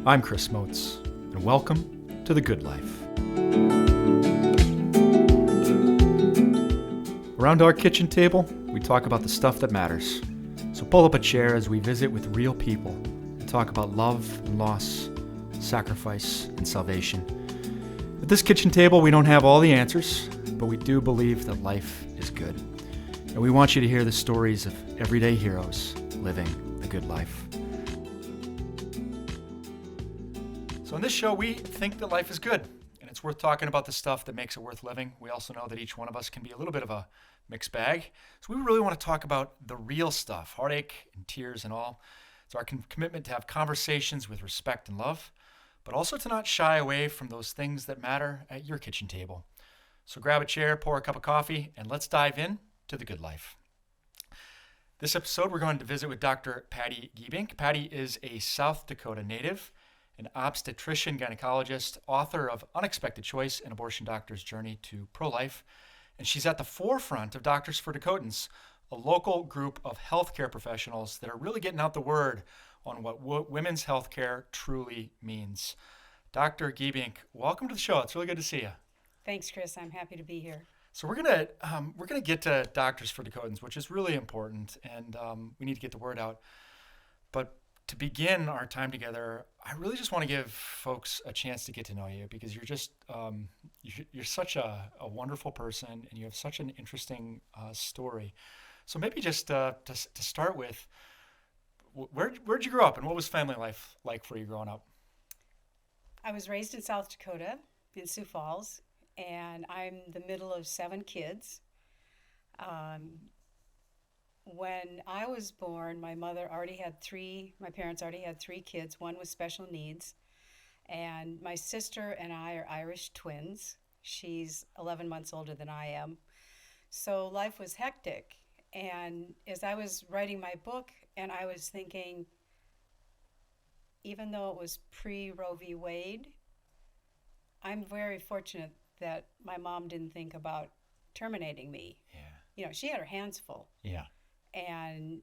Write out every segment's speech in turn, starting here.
I'm Chris Motes, and welcome to The Good Life. Around our kitchen table, we talk about the stuff that matters. So pull up a chair as we visit with real people and talk about love and loss, sacrifice and salvation. At this kitchen table, we don't have all the answers, but we do believe that life is good. And we want you to hear the stories of everyday heroes living the good life. So in this show, we think that life is good, and it's worth talking about the stuff that makes it worth living. We also know that each one of us can be a little bit of a mixed bag. So we really want to talk about the real stuff, heartache and tears and all. It's our commitment to have conversations with respect and love, but also to not shy away from those things that matter at your kitchen table. So grab a chair, pour a cup of coffee, and let's dive in to the good life. This episode, we're going to visit with Dr. Patti Giebink. Patti is a South Dakota native, an obstetrician gynecologist, author of Unexpected Choice, an abortion doctor's journey to pro-life. And she's at the forefront of Doctors for Dakotans, a local group of healthcare professionals that are really getting out the word on what women's healthcare truly means. Dr. Giebink, welcome to the show. It's really good to see you. Thanks, Chris. I'm happy to be here. So we're gonna get to Doctors for Dakotans, which is really important, and we need to get the word out. But to begin our time together, I really just want to give folks a chance to get to know you, because you're just you're such a wonderful person, and you have such an interesting story. So maybe just to start with, where'd you grow up, and what was family life like for you growing up? I was raised in South Dakota, in Sioux Falls, and I'm the middle of 7 kids. When I was born, my parents already had 3 kids, one with special needs. And my sister and I are Irish twins. She's 11 months older than I am. So life was hectic. And as I was writing my book, and I was thinking, even though it was pre-Roe v. Wade, I'm very fortunate that my mom didn't think about terminating me. Yeah. You know, she had her hands full. Yeah. And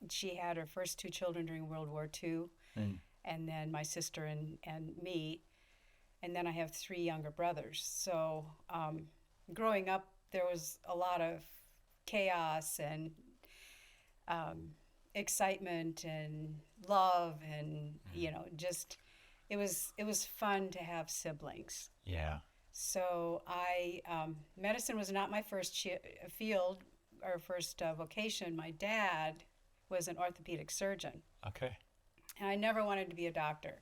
she had her first 2 children during World War II, and then my sister and me, and then I have 3 younger brothers. So growing up, there was a lot of chaos and excitement and love, and just it was fun to have siblings. Yeah. So medicine was not my first field. Our first vocation. My dad was an orthopedic surgeon. Okay. And I never wanted to be a doctor.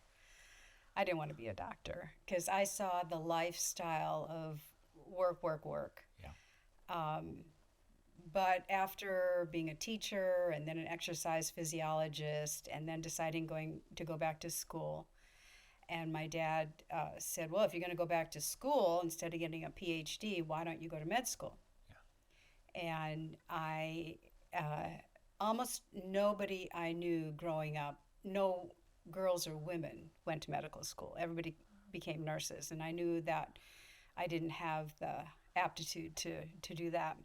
I didn't want to be a doctor because I saw the lifestyle of work. Yeah. But after being a teacher and then an exercise physiologist and then deciding to go back to school, and my dad said, well, if you're going to go back to school, instead of getting a PhD, why don't you go to med school? And I, almost nobody I knew growing up, no girls or women went to medical school. Everybody became nurses, and I knew that I didn't have the aptitude to do that.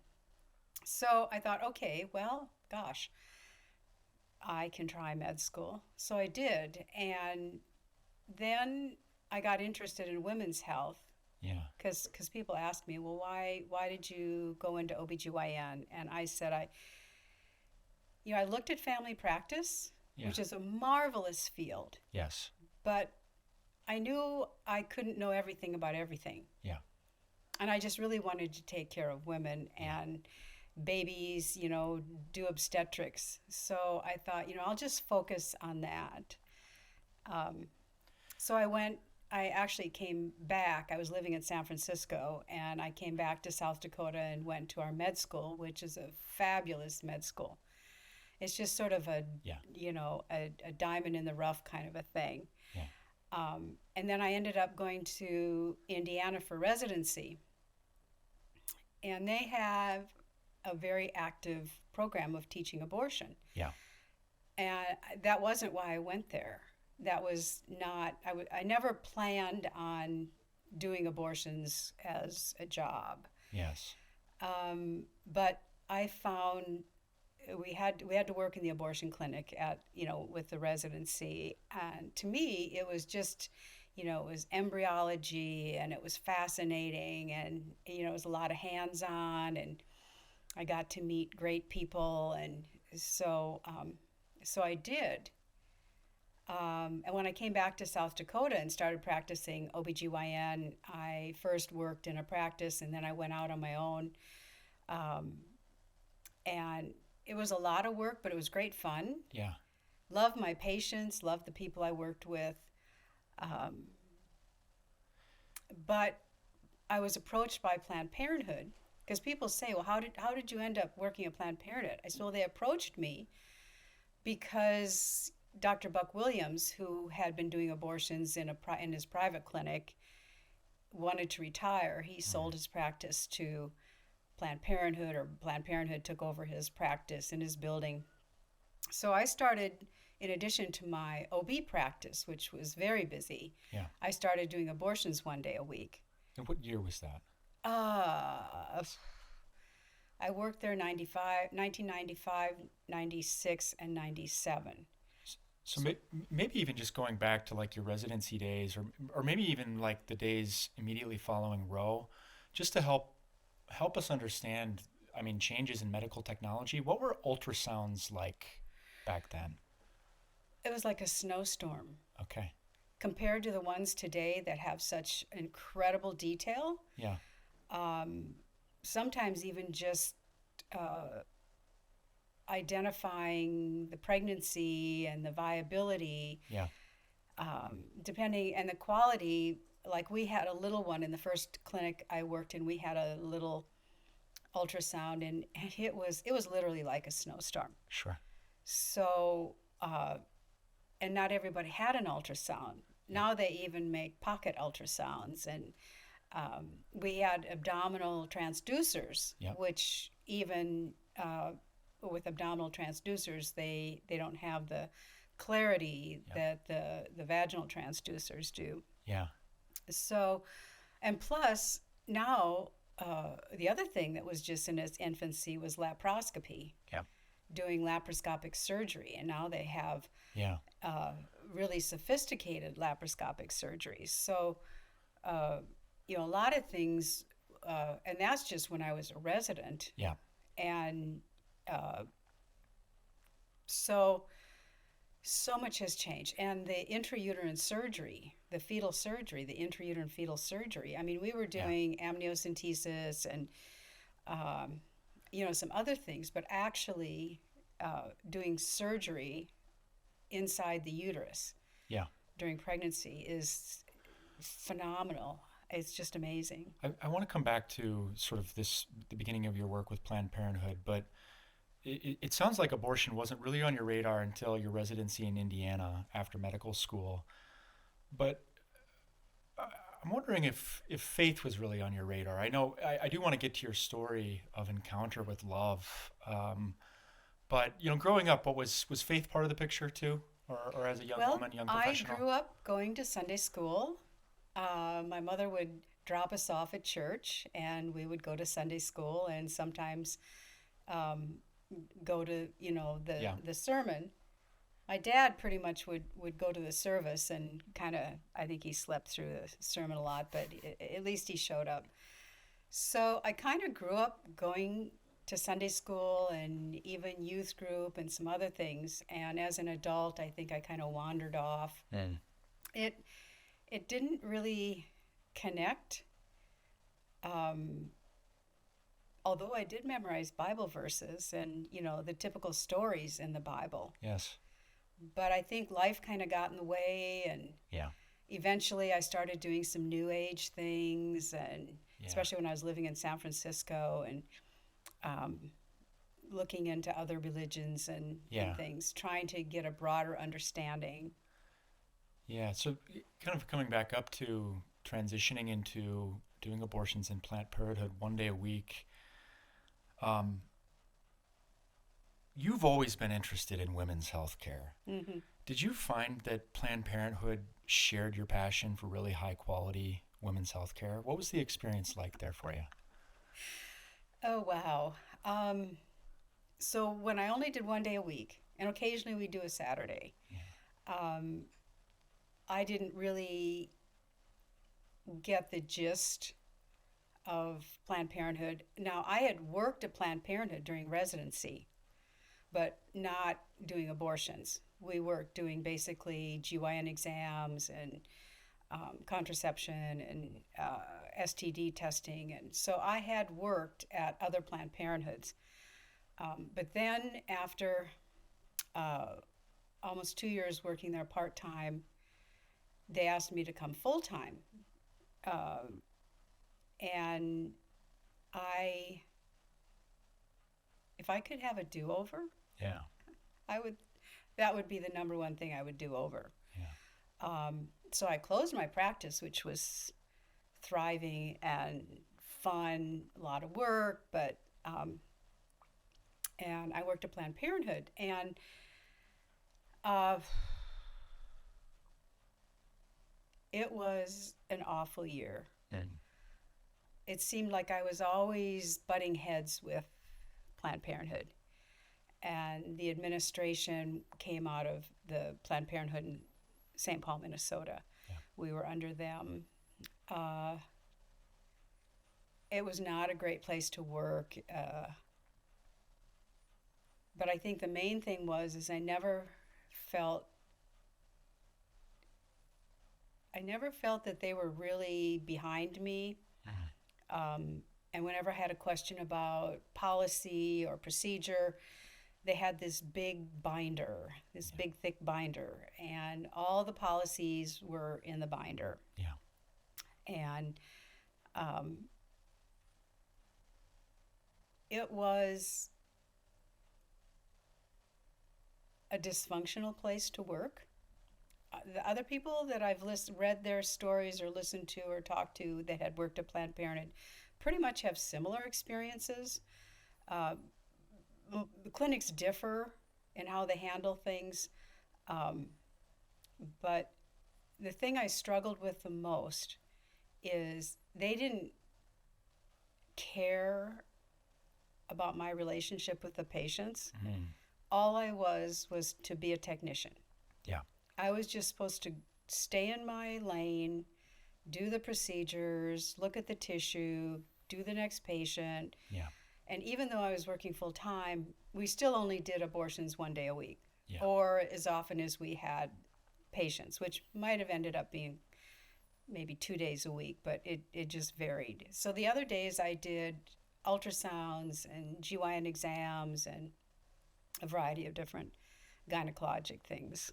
So I thought, okay, well, gosh, I can try med school. So I did, and then I got interested in women's health. Yeah. Because people ask me, well, why did you go into OBGYN? And I said, I looked at family practice, which is a marvelous field. Yes. But I knew I couldn't know everything about everything. Yeah. And I just really wanted to take care of women and babies, do obstetrics. So I thought, I'll just focus on that. So I actually came back. I was living in San Francisco, and I came back to South Dakota and went to our med school, which is a fabulous med school. It's just sort of a diamond in the rough kind of a thing. Yeah. And then I ended up going to Indiana for residency. And they have a very active program of teaching abortion. Yeah. And that wasn't why I went there. That was not, I never planned on doing abortions as a job. Yes. But I found we had to work in the abortion clinic at with the residency, and to me it was just it was embryology, and it was fascinating, and it was a lot of hands-on, and I got to meet great people, and so I did. And when I came back to South Dakota and started practicing OBGYN, I first worked in a practice and then I went out on my own. Um, and it was a lot of work, but it was great fun. Yeah. Loved my patients, loved the people I worked with. Um, but I was approached by Planned Parenthood because people say, well, how did you end up working at Planned Parenthood? I said, well, they approached me because Dr. Buck Williams, who had been doing abortions in his private clinic, wanted to retire. He sold his practice to Planned Parenthood, or Planned Parenthood took over his practice in his building. So I started, in addition to my OB practice, which was very busy, Yeah. I started doing abortions 1 day a week. And what year was that? I worked there 1995, 96, and 97. So maybe even just going back to like your residency days, or maybe even like the days immediately following Roe, just to help us understand, I mean, changes in medical technology. What were ultrasounds like back then? It was like a snowstorm Okay. compared to the ones today that have such incredible detail. Yeah. Sometimes even just identifying the pregnancy and the viability, Yeah. depending, and the quality. Like we had a little one in the first clinic I worked in. We had a little ultrasound, and it was literally like a snowstorm. Sure. So, and not everybody had an ultrasound. Now they even make pocket ultrasounds, and we had abdominal transducers, Yep. which even with abdominal transducers, they don't have the clarity Yep. that the vaginal transducers do. Yeah. So, and plus now the other thing that was just in its infancy was laparoscopy, Yeah. doing laparoscopic surgery, and now they have Yeah. really sophisticated laparoscopic surgeries. So, a lot of things, and that's just when I was a resident. Yeah. And so much has changed. And the intrauterine surgery, the intrauterine fetal surgery. I mean, we were doing amniocentesis and, some other things, but actually doing surgery inside the uterus Yeah. during pregnancy is phenomenal. It's just amazing. I want to come back to sort of the beginning of your work with Planned Parenthood, but it sounds like abortion wasn't really on your radar until your residency in Indiana after medical school. But I'm wondering if faith was really on your radar. I know I do want to get to your story of encounter with love, but growing up, was faith part of the picture too, or as a young woman, young professional? I grew up going to Sunday school. My mother would drop us off at church, and we would go to Sunday school, and sometimes go to the sermon. My dad pretty much would go to the service and kind of, I think he slept through the sermon a lot, but at least he showed up. So I kind of grew up going to Sunday school and even youth group and some other things. And as an adult, I think I kind of wandered off. It didn't really connect. Although I did memorize Bible verses and, the typical stories in the Bible. Yes. But I think life kind of got in the way, and eventually I started doing some New Age things, and especially when I was living in San Francisco, and looking into other religions and things, trying to get a broader understanding. Yeah, so kind of coming back up to transitioning into doing abortions in Planned Parenthood 1 day a week, you've always been interested in women's health care. Mm-hmm. Did you find that Planned Parenthood shared your passion for really high quality women's health care? What was the experience like there for you? Oh, wow. So when I only did one day a week, and occasionally we do a Saturday, um, I didn't really get the gist of Planned Parenthood. Now, I had worked at Planned Parenthood during residency, but not doing abortions. We worked doing basically GYN exams and contraception and STD testing. And so I had worked at other Planned Parenthoods. But then after almost 2 years working there part-time, they asked me to come full-time. And if I could have a do-over, Yeah. that would be the number one thing I would do over. Yeah. So I closed my practice, which was thriving and fun, a lot of work, but and I worked at Planned Parenthood, and it was an awful year. Mm. It seemed like I was always butting heads with Planned Parenthood, and the administration came out of the Planned Parenthood in St. Paul, Minnesota. Yeah. We were under them. It was not a great place to work, but I think the main thing is I never felt that they were really behind me. And whenever I had a question about policy or procedure, they had this big binder, big thick binder, and all the policies were in the binder. Yeah. And it was a dysfunctional place to work. The other people that I've read their stories or listened to or talked to that had worked at Planned Parenthood pretty much have similar experiences. The clinics differ in how they handle things, but the thing I struggled with the most is they didn't care about my relationship with the patients. Mm. All I was to be a technician. Yeah. I was just supposed to stay in my lane, do the procedures, look at the tissue, do the next patient. Yeah. And even though I was working full time, we still only did abortions one day a week, Yeah. or as often as we had patients, which might have ended up being maybe 2 days a week, but it just varied. So the other days I did ultrasounds and GYN exams and a variety of different gynecologic things.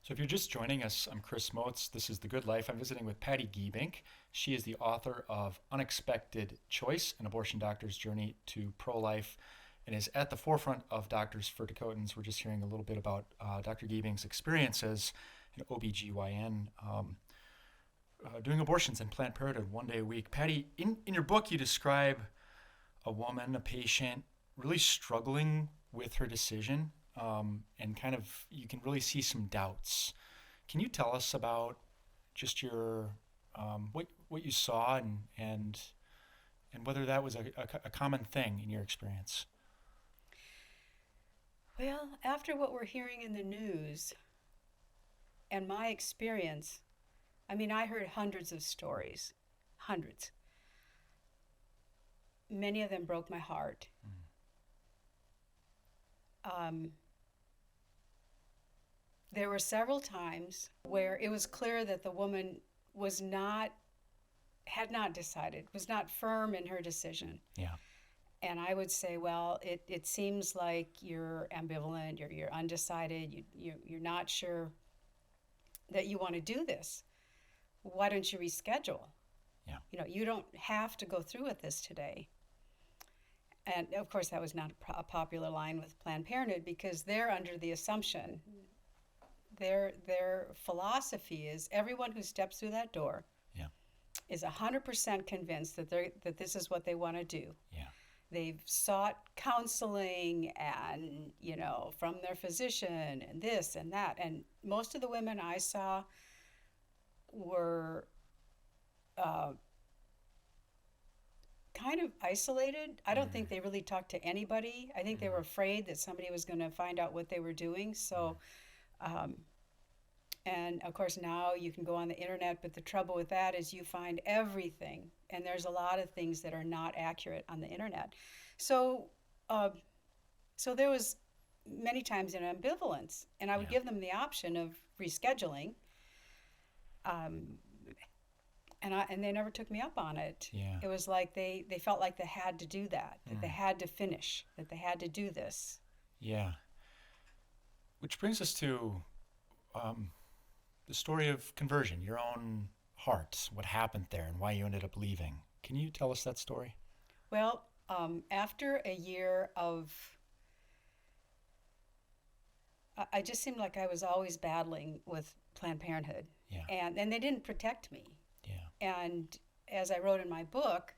So if you're just joining us, I'm Chris Motes. This is The Good Life. I'm visiting with Patti Giebink. She is the author of Unexpected Choice, an abortion doctor's journey to pro-life, and is at the forefront of Doctors for Dakotans. We're just hearing a little bit about Dr. Giebink's experience as an OBGYN doing abortions in Planned Parenthood one day a week. Patti, in your book, you describe a woman, a patient, really struggling with her decision. And kind of, you can really see some doubts. Can you tell us about just your what you saw and whether that was a common thing in your experience? Well, after what we're hearing in the news and my experience, I mean, I heard hundreds of stories, hundreds. Many of them broke my heart. There were several times where it was clear that the woman had not decided, was not firm in her decision. Yeah. And I would say, well, it seems like you're ambivalent, you're undecided, you're not sure that you want to do this. Why don't you reschedule? Yeah. You don't have to go through with this today. And of course, that was not a popular line with Planned Parenthood, because they're under the assumption, their philosophy is everyone who steps through that door is 100% convinced that this is what they want to do. Yeah. They've sought counseling and, from their physician and this and that. And most of the women I saw were kind of isolated. I don't think they really talked to anybody. I think they were afraid that somebody was going to find out what they were doing. So, and of course, now you can go on the internet, but the trouble with that is you find everything, and there's a lot of things that are not accurate on the internet. So, uh, so there was many times an ambivalence, and I would Yeah. give them the option of rescheduling, um, and they never took me up on it. Yeah. It was like they felt like they had to do that, that they had to finish, that they had to do this. Yeah. Which brings us to um, the story of conversion, your own heart, what happened there, and why you ended up leaving. Can you tell us that story? Well, after a year of, I just seemed like I was always battling with Planned Parenthood, Yeah. and they didn't protect me. Yeah. And as I wrote in my book,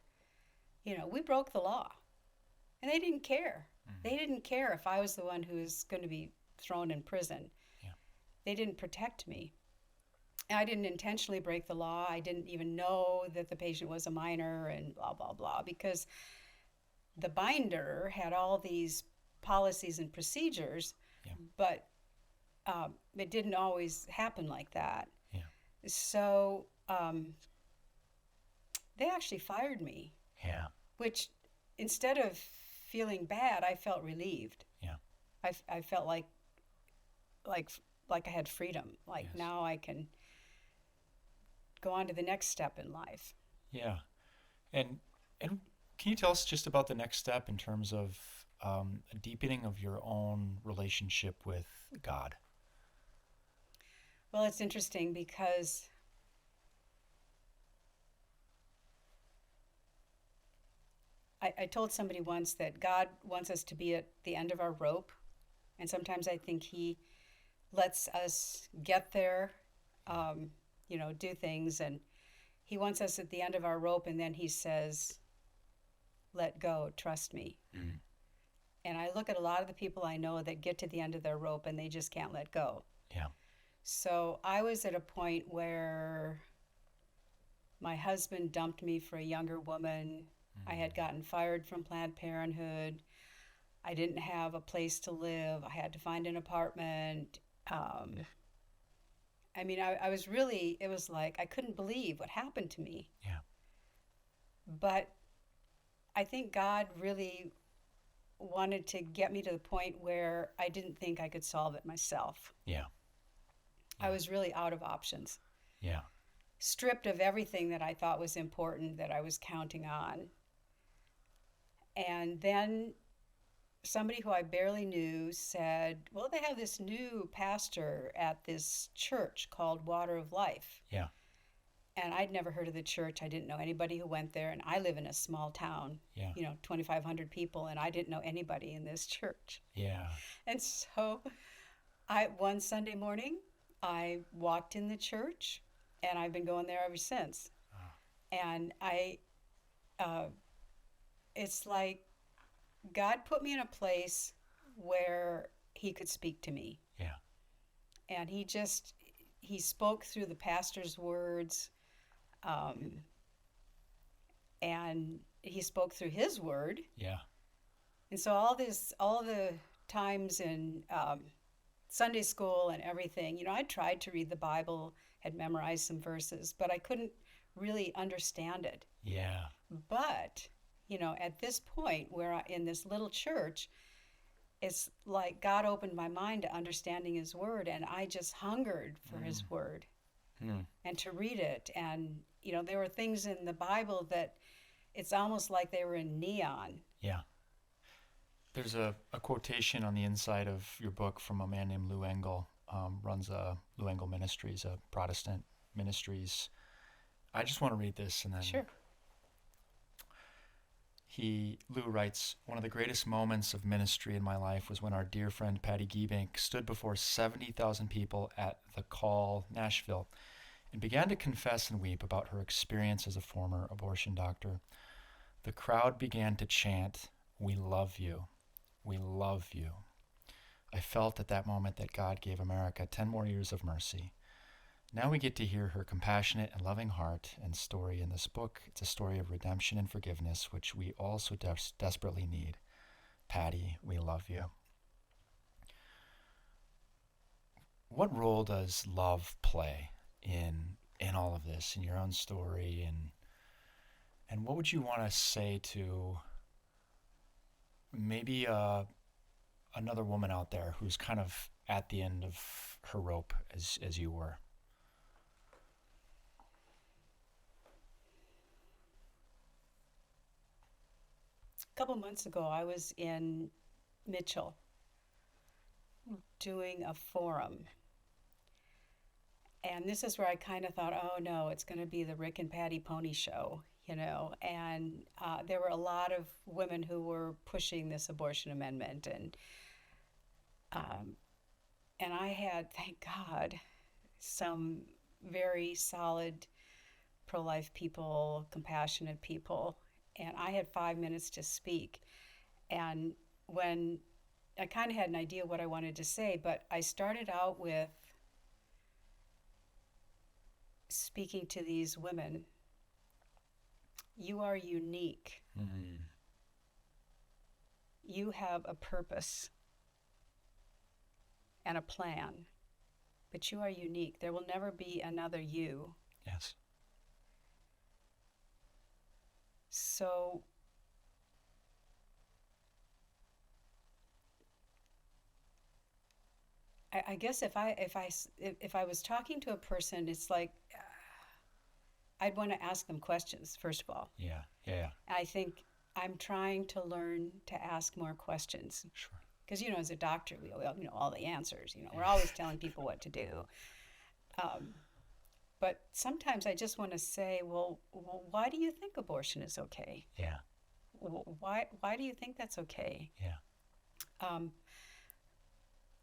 we broke the law, and they didn't care. They didn't care if I was the one who was going to be thrown in prison. Yeah. They didn't protect me. I didn't intentionally break the law. I didn't even know that the patient was a minor and blah, blah, blah, because the binder had all these policies and procedures, Yeah. but it didn't always happen like that. Yeah. So they actually fired me, Yeah. which instead of feeling bad, I felt relieved. Yeah. I felt like I had freedom. Like Yes. now I can go on to the next step in life. Yeah. And can you tell us just about the next step in terms of a deepening of your own relationship with God? Well, it's interesting because I told somebody once that God wants us to be at the end of our rope. And sometimes I think He lets us get there, do things. And He wants us at the end of our rope, and then He says, let go, trust me. Mm. And I look at a lot of the people I know that get to the end of their rope and they just can't let go. Yeah. So I was at a point where my husband dumped me for a younger woman. I had gotten fired from Planned Parenthood. I didn't have a place to live. I had to find an apartment. I was really, it was like I couldn't believe what happened to me. Yeah. But I think God really wanted to get me to the point where I didn't think I could solve it myself. Yeah. I was really out of options, Yeah. stripped of everything that I thought was important, that I was counting on. And then somebody who I barely knew said, well, they have this new pastor at this church called Water of Life. Yeah. And I'd never heard of the church. I didn't know anybody who went there. And I live in a small town, Yeah. 2,500 people, and I didn't know anybody in this church. Yeah. And so one Sunday morning, I walked in the church, and I've been going there ever since. And it's like God put me in a place where He could speak to me. Yeah. And He spoke through the pastor's words, and He spoke through His word. Yeah. And so all the times in Sunday school and everything, I tried to read the Bible, had memorized some verses, but I couldn't really understand it. Yeah. But, at this point where in this little church, it's like God opened my mind to understanding His word, and I just hungered for His word and to read it. And, there were things in the Bible that it's almost like they were in neon. Yeah. There's a quotation on the inside of your book from a man named Lou Engle, runs Lou Engle Ministries, a Protestant ministries. I just want to read this and then. Sure. Lou writes, one of the greatest moments of ministry in my life was when our dear friend Patti Giebink stood before 70,000 people at the Call, Nashville, and began to confess and weep about her experience as a former abortion doctor. The crowd began to chant, "We love you. We love you." I felt at that moment that God gave America 10 more years of mercy. Now we get to hear her compassionate and loving heart and story in this book. It's a story of redemption and forgiveness, which we all so desperately need. Patti, we love you. What role does love play in all of this, in your own story, and what would you want to say to maybe another woman out there who's kind of at the end of her rope as you were? A couple months ago, I was in Mitchell doing a forum. And this is where I kind of thought, oh no, it's going to be the Rick and Patti Pony show, you know. And there were a lot of women who were pushing this abortion amendment, um, and I had, thank God, some very solid pro-life people, compassionate people, and I had 5 minutes to speak. And when I kind of had an idea what I wanted to say, but I started out with speaking to these women. You are unique. Mm-hmm. You have a purpose and a plan, but you are unique. There will never be another you. Yes. So I guess if I was talking to a person, it's like I'd want to ask them questions first of all. Yeah. Yeah. I think I'm trying to learn to ask more questions. Sure. Because, you know, as a doctor, we know all the answers. You know, we're always telling people what to do. But sometimes I just want to say, well, why do you think abortion is okay? Yeah. Why do you think that's okay? Yeah.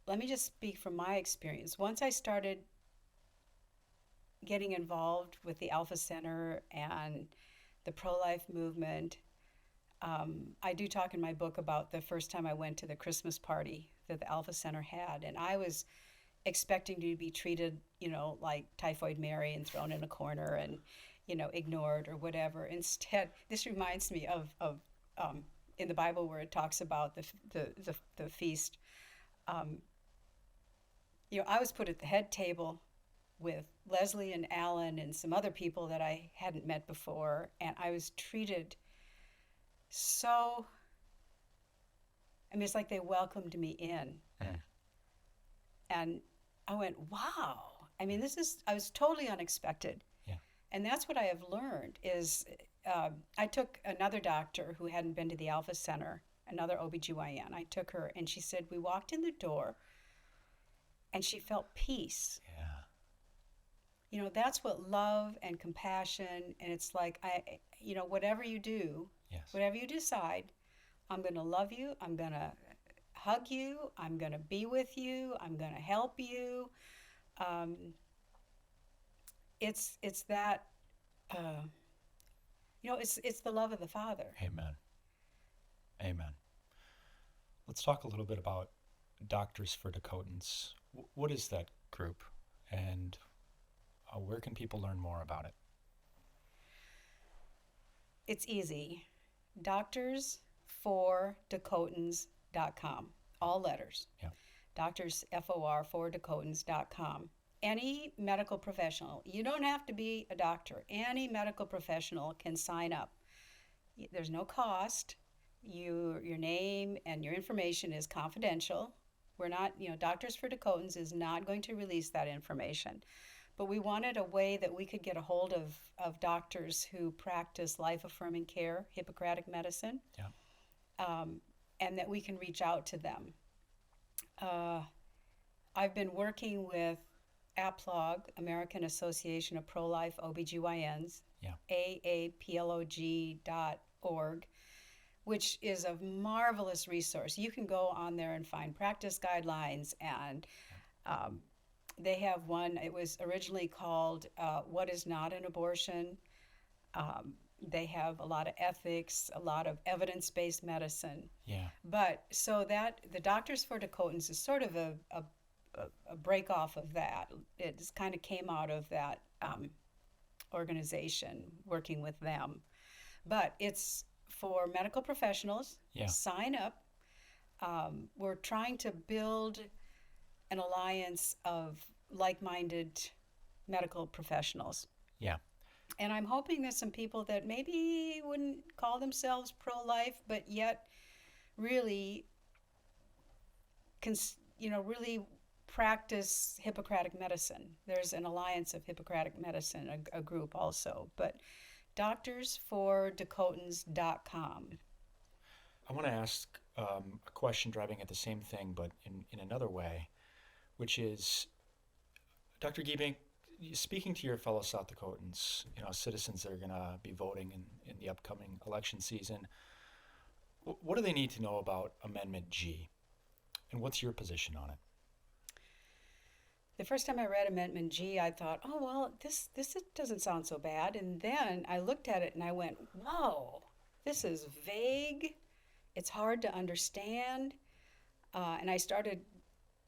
Let me just speak from my experience. Once I started getting involved with the Alpha Center and the pro-life movement, I do talk in my book about the first time I went to the Christmas party that the Alpha Center had, and I was expecting to be treated, you know, like Typhoid Mary and thrown in a corner and, you know, ignored or whatever. Instead, this reminds me of in the Bible where it talks about the feast. You know, I was put at the head table with Leslie and Alan and some other people that I hadn't met before, and I was treated so, I mean, it's like they welcomed me in. Mm. And I went, wow. I mean, I was totally unexpected. Yeah. And that's what I have learned is I took another doctor who hadn't been to the Alpha Center, another OBGYN. I took her, and she said, we walked in the door, and she felt peace. Yeah. You know, that's what love and compassion, and it's like, you know, whatever you do, Yes. whatever you decide, I'm going to love you, I'm going to hug you, I'm going to be with you, I'm going to help you. It's that, you know, it's the love of the Father. Amen. Amen. Let's talk a little bit about Doctors for Dakotans. What is that group, and where can people learn more about it? It's easy. DoctorsForDakotans.com. All letters. Yeah. Doctors, F-O-R, for Dakotans.com. Any medical professional, you don't have to be a doctor. Any medical professional can sign up. There's no cost. Your name and your information is confidential. We're not, you know, Doctors for Dakotans is not going to release that information. But we wanted a way that we could get a hold of doctors who practice life-affirming care, Hippocratic medicine, and that we can reach out to them. I've been working with APLOG, American Association of Pro-Life OBGYNs, AAPLOG.org, which is a marvelous resource. You can go on there and find practice guidelines, and they have one. It was originally called What is Not an Abortion? They have a lot of ethics, a lot of evidence-based medicine. Yeah. But so that the Doctors for Dakotans is sort of a a break off of that. It just kind of came out of that organization, working with them. But it's for medical professionals. Yeah. Sign up. We're trying to build an alliance of like-minded medical professionals. Yeah. And I'm hoping that some people that maybe wouldn't call themselves pro-life, but yet really, really practice Hippocratic medicine. There's an alliance of Hippocratic medicine, a group also. But doctorsfordakotans.com. I want to ask a question driving at the same thing, but in another way, which is, Dr. Giebink, speaking to your fellow South Dakotans, citizens that are going to be voting in the upcoming election season, what do they need to know about Amendment G? And what's your position on it? The first time I read Amendment G, I thought, oh, well, this doesn't sound so bad. And then I looked at it and I went, whoa, this is vague. It's hard to understand. And I started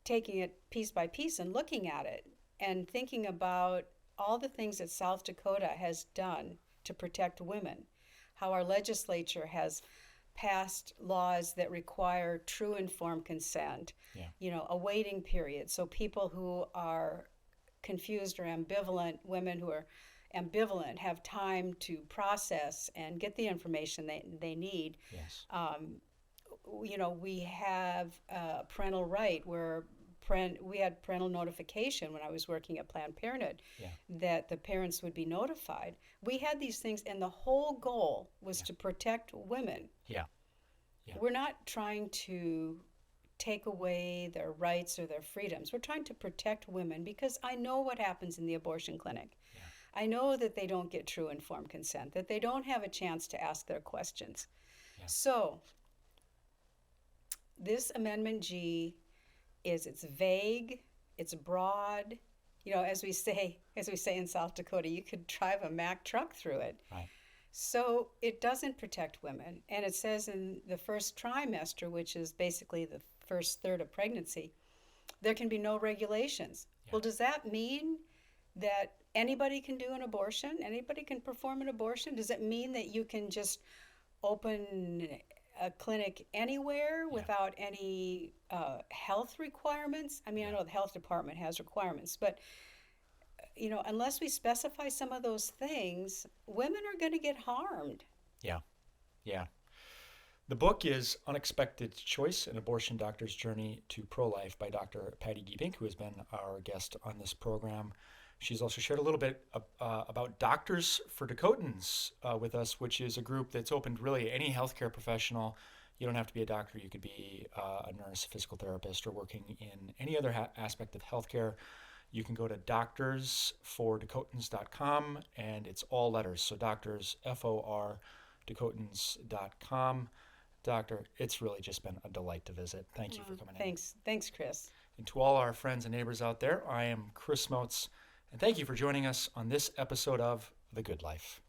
taking it piece by piece and looking at it and thinking about all the things that South Dakota has done to protect women, how our legislature has passed laws that require true informed consent, a waiting period. So people who are confused or ambivalent, women who are ambivalent, have time to process and get the information they need. Yes. We have parental right where we had parental notification when I was working at Planned Parenthood, that the parents would be notified. We had these things, and the whole goal was to protect women. Yeah. We're not trying to take away their rights or their freedoms. We're trying to protect women because I know what happens in the abortion clinic. Yeah. I know that they don't get true informed consent, that they don't have a chance to ask their questions. Yeah. So this Amendment G it's vague, it's broad. As we say in South Dakota, you could drive a Mack truck through it. Right. So it doesn't protect women. And it says in the first trimester, which is basically the first third of pregnancy, there can be no regulations. Yeah. Well, does that mean that anybody can do an abortion? Anybody can perform an abortion? Does it mean that you can just open a clinic anywhere without any health requirements? I mean, I know the health department has requirements, but unless we specify some of those things, women are going to get harmed. Yeah. The book is Unexpected Choice, An Abortion Doctor's Journey to Pro-Life by Dr. Patti Giebink, who has been our guest on this program. She's also shared a little bit about Doctors for Dakotans with us, which is a group that's open to really any healthcare professional. You don't have to be a doctor. You could be a nurse, a physical therapist, or working in any other aspect of healthcare. You can go to doctorsfordakotans.com, and it's all letters. So doctors, F-O-R, Dakotans.com. Doctor, it's really just been a delight to visit. Thank you for coming in. Thanks, Chris. And to all our friends and neighbors out there, I am Chris Motes, and thank you for joining us on this episode of The Good Life.